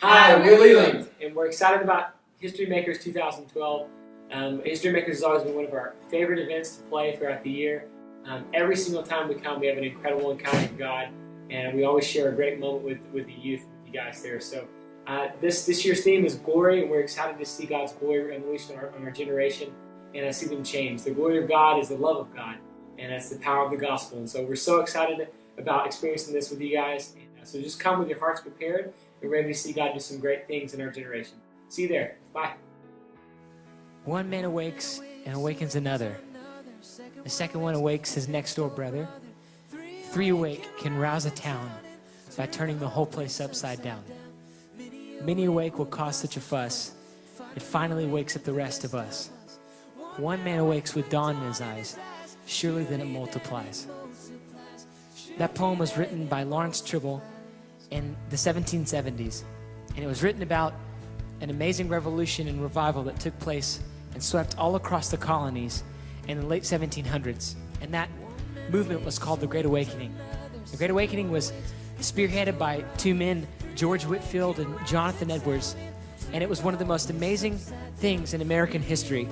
Hi, we're Leland, and we're excited about HistoryMakers 2012. HistoryMakers has always been one of our favorite events to play throughout the year. Every single time we come, we have an incredible encounter with God, and we always share a great moment with the youth, with you guys there. So this year's theme is glory, and we're excited to see God's glory unleashed on our generation, and I see them change. The glory of God is the love of God, and that's the power of the gospel. And so we're so excited about experiencing this with you guys. And so just come with your hearts prepared. We're ready to see God do some great things in our generation. See you there. Bye. One man awakes and awakens another. The second one awakes his next door brother. Three awake can rouse a town by turning the whole place upside down. Many awake will cause such a fuss, it finally wakes up the rest of us. One man awakes with dawn in his eyes, surely then it multiplies. That poem was written by Lawrence Tribble in the 1770s, and it was written about an amazing revolution and revival that took place and swept all across the colonies in the late 1700s, and that movement was called the Great Awakening. The Great Awakening was spearheaded by two men, George Whitefield and Jonathan Edwards, and it was one of the most amazing things in American history,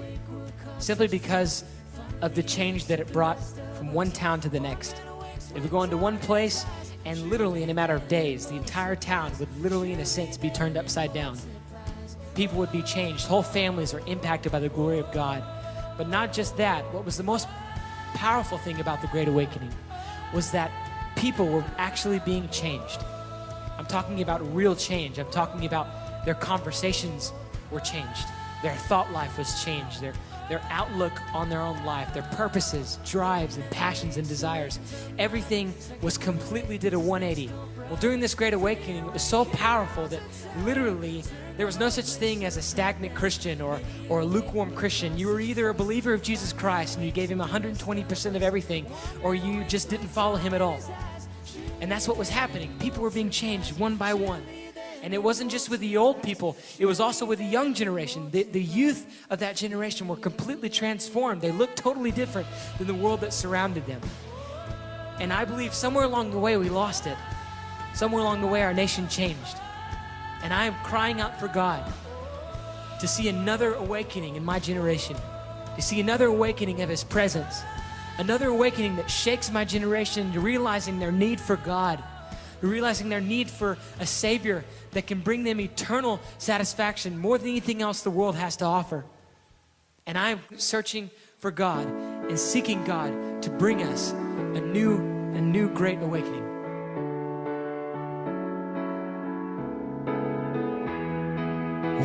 simply because of the change that it brought from one town to the next. It would go into one place, and literally in a matter of days, the entire town would literally, in a sense, be turned upside down. People would be changed. Whole families are impacted by the glory of God. But not just that. What was the most powerful thing about the Great Awakening was that people were actually being changed. I'm talking about real change. I'm talking about their conversations were changed. Their thought life was changed. Their outlook on their own life, their purposes, drives, and passions and desires. Everything was completely did a 180. Well, during this Great Awakening, it was so powerful that literally there was no such thing as a stagnant Christian or a lukewarm Christian. You were either a believer of Jesus Christ and you gave him 120% of everything, or you just didn't follow him at all. And that's what was happening. People were being changed one by one. And it wasn't just with the old people, it was also with the young generation. The youth of that generation were completely transformed. They looked totally different than the world that surrounded them. And I believe somewhere along the way we lost it. Somewhere along the way our nation changed. And I am crying out for God to see another awakening in my generation, to see another awakening of his presence, another awakening that shakes my generation into realizing their need for God, realizing their need for a Savior that can bring them eternal satisfaction more than anything else the world has to offer. And I'm searching for God and seeking God to bring us a new great awakening.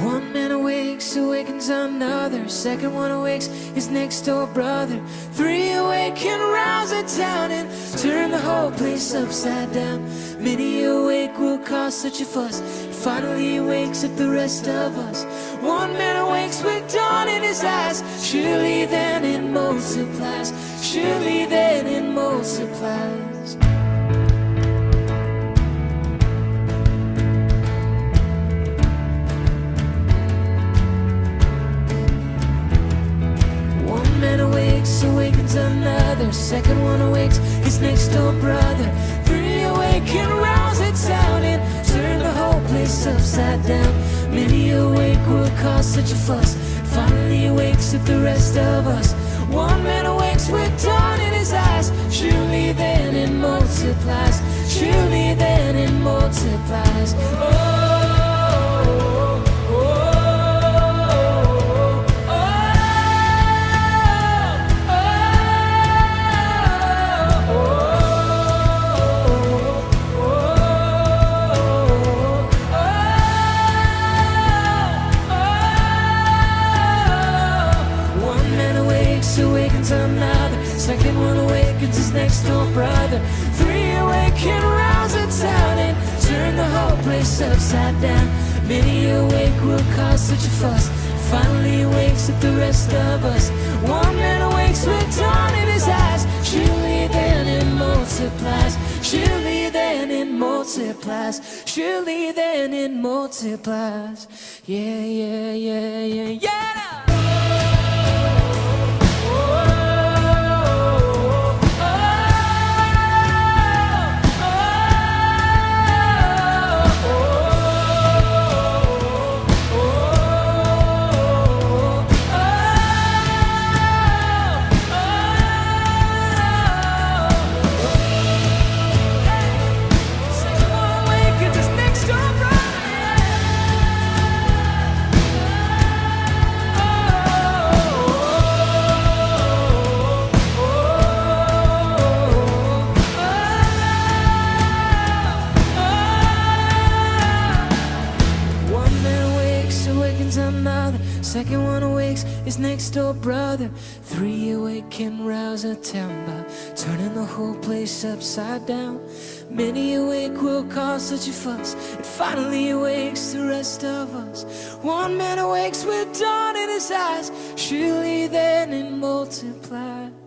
One man awakes, awakens another. Second one awakes his next door brother. Three awake and rouse a town and turn the whole place upside down. Many awake will cause such a fuss, finally wakes up the rest of us. One man awakes with dawn in his eyes, surely then it multiplies, surely then it multiplies. Awakens another. Second one awakes his next door brother. Three awake and rouse it down and turn the whole place upside down. Many awake will cause such a fuss, finally wakes up the rest of us. One man awakes with dawn in his eyes, surely then it multiplies, surely then it multiplies. Awakens another. Second one awakens his next door brother. Three awake and rouse a town and turn the whole place upside down. Many awake will cause such a fuss, finally wakes up the rest of us. One man awakes with dawn in his eyes, surely then it multiplies, surely then it multiplies, surely then it multiplies. Yeah, yeah, yeah, yeah, yeah. Second one awakes his next door brother. 3 awake can rouse a town by turning the whole place upside down. Many awake will cause such a fuss, and finally awakes the rest of us. One man awakes with dawn in his eyes, surely then it multiplies.